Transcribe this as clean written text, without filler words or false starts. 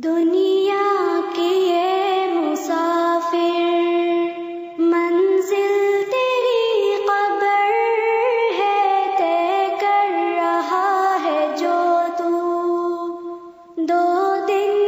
دنیا کے یہ مسافر، منزل تیری قبر ہے، طے کر رہا ہے جو تو، 2 دن